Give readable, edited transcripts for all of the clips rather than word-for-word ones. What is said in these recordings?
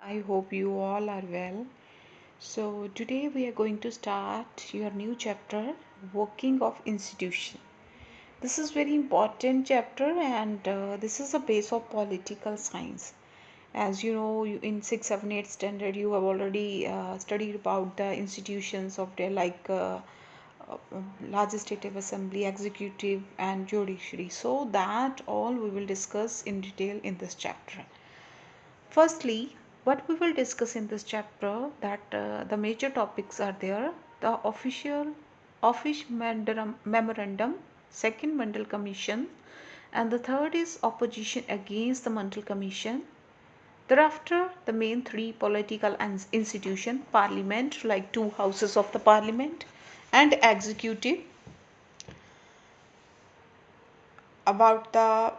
I hope you all are well. So, today we are going to start your new chapter, Working of Institution. This is very important chapter and this is a base of political science. As you know, in 6, 7, 8 standard, you have already studied about the institutions of the legislative assembly, executive and judiciary. So that all we will discuss in detail in this chapter. Firstly, what we will discuss in this chapter that the major topics are there: the office memorandum, second Mundell Commission, and the third is opposition against the Mundell Commission. Thereafter, the main three political institution: parliament, like two houses of the parliament, and executive, about the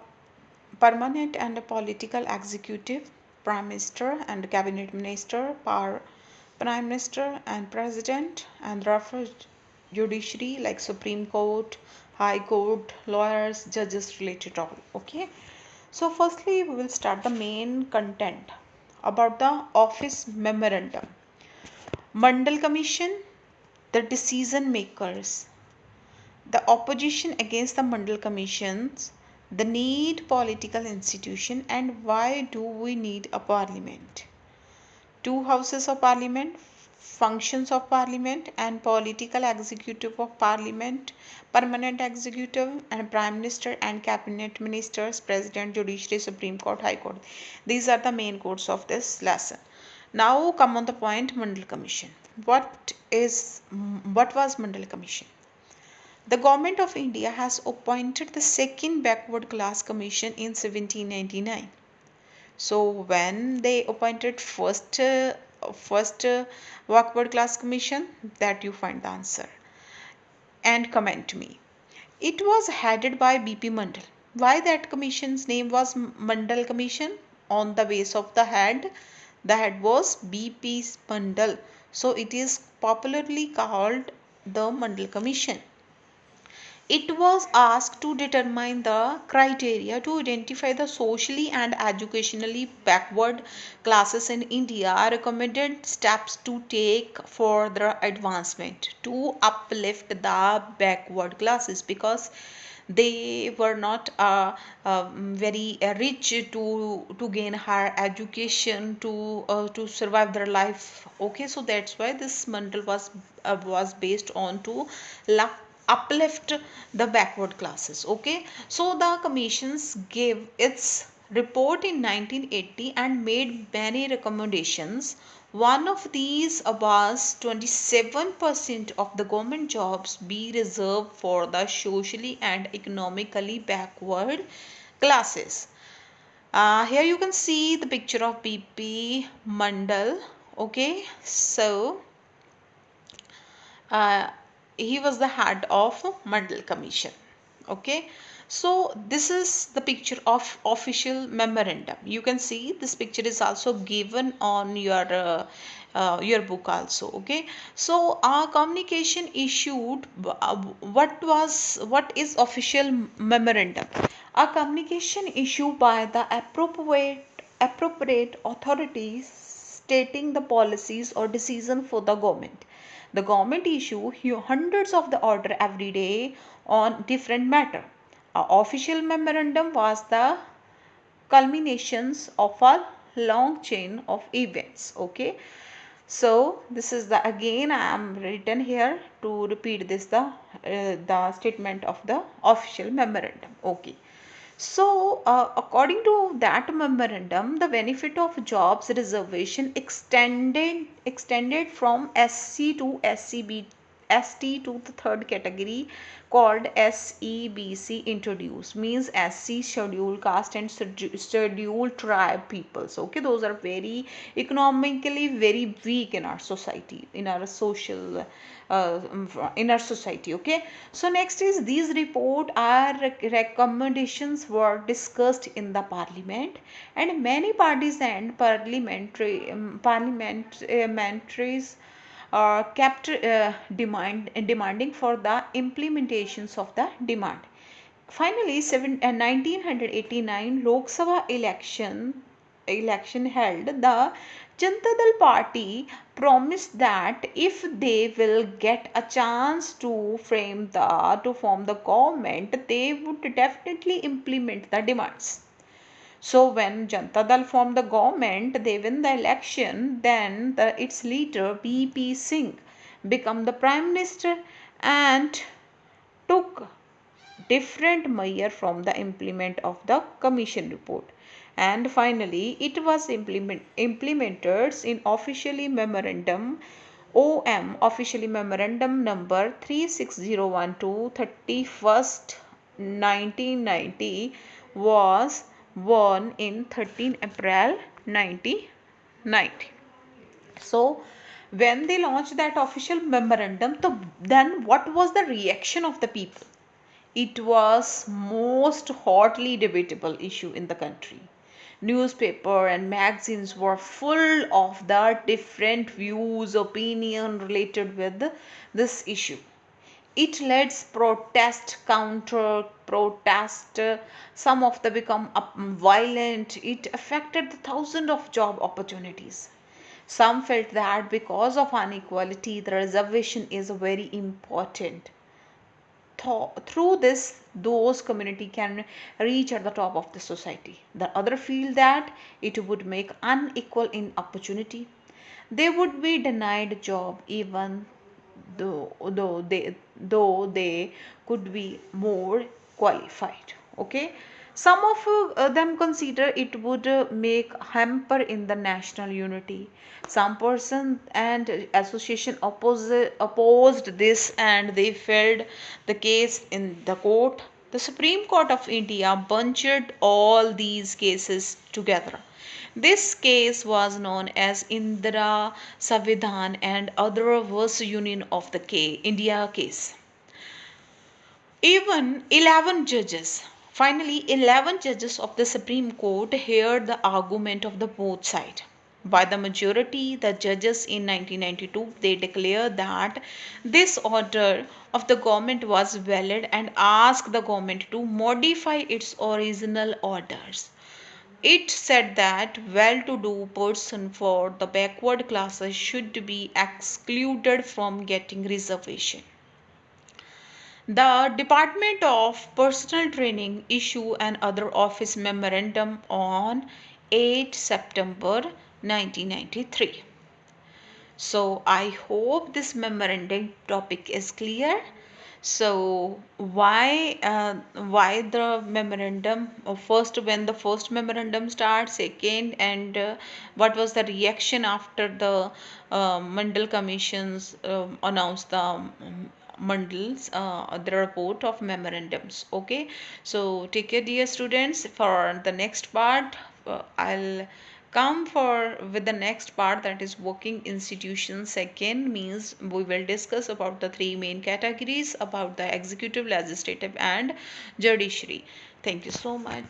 permanent and political executive, prime minister and cabinet minister, prime minister and president, and therefore judiciary like supreme court, high court, lawyers, judges related all. Okay, so firstly we will start the main content about the office memorandum. Mundell Commission, the decision makers, the opposition against the Mundell Commissions, the need political institution, and why do we need a parliament. Two houses of parliament, functions of parliament, and political executive of parliament, permanent executive, and prime minister and cabinet ministers, president, judiciary, supreme court, high court. These are the main courts of this lesson. Now come on the point, Mundell Commission. What was Mundell Commission? The Government of India has appointed the second backward class commission in 1799. So when they appointed first backward class commission, that you find the answer and comment to me. It was headed by B.P. Mundell. Why that commission's name was Mundell Commission? On the base of the head was B.P. Mundell. So it is popularly called the Mundell Commission. It was asked to determine the criteria to identify the socially and educationally backward classes in India, recommended steps to take for their advancement to uplift the backward classes, because they were not very rich to gain higher education to survive their life. Okay, so that's why this mandal was based on to uplift the backward classes. Okay, so the commissions gave its report in 1980 and made many recommendations. One of these was 27% of the government jobs be reserved for the socially and economically backward classes. Here you can see the picture of BP Mandal. Okay, so uh, he was the head of Mundell Commission. Okay, so this is the picture of official memorandum. You can see this picture is also given on your book also. Okay, so our communication issued, what is official memorandum? A communication issued by the appropriate authorities stating the policies or decision for the government. The government issue hundreds of the order every day on different matter. Our official memorandum was the culminations of a long chain of events. Okay, so this is the, again I am written here to repeat this, the statement of the official memorandum. Okay, so according to that memorandum, the benefit of jobs reservation extended from SC to SCB, ST to the third category called SEBC introduced, means SC scheduled caste and scheduled tribe peoples. Okay, those are very economically very weak in our society, in our social in our society. Okay, so next is these report are recommendations were discussed in the parliament, and many parties and parliamentaries kept demanding for the implementations of the demand. Finally, 1989 Lok Sabha election election held, the Janata Dal party promised that if they will get a chance to form the government, they would definitely implement the demands. So when Janata Dal formed the government, they win the election. Then its leader B.P. Singh became the prime minister and took different measure from the implement of the commission report, and finally it was implemented in officially memorandum officially memorandum number 36012 31st 1990 was born in 13 April 1990. So when they launched that official memorandum, then what was the reaction of the people? It was most hotly debatable issue in the country. Newspaper and magazines were full of the different views, opinion related with this issue. It led protest, counter protest, some of them become violent. It affected the thousands of job opportunities. Some felt that because of inequality, the reservation is very important. Through this, those community can reach at the top of the society. The other feel that it would make unequal in opportunity. They would be denied job even though they could be more qualified. Okay, some of them consider it would make hamper in the national unity. Some person and association opposed this, and they filed the case in the court. The Supreme Court of India bunched all these cases together. This case was known as Indira Savidhan and other versus Union of the India case. Even 11 judges, finally 11 judges of the Supreme Court heard the argument of the both sides. By the majority, the judges in 1992, they declared that this order of the government was valid and asked the government to modify its original orders. It said that well-to-do person for the backward classes should be excluded from getting reservation. The Department of Personal Training issued an other office memorandum on 8 September 1993. So I hope this memorandum topic is clear. So why the memorandum first, when the first memorandum starts, second, and what was the reaction after the Mundell Commission's announced the the report of memorandums. Okay, so take care dear students. For the next part, I'll come for with the next part, that is working institutions. Second means we will discuss about the three main categories about the executive, legislative and judiciary. Thank you so much.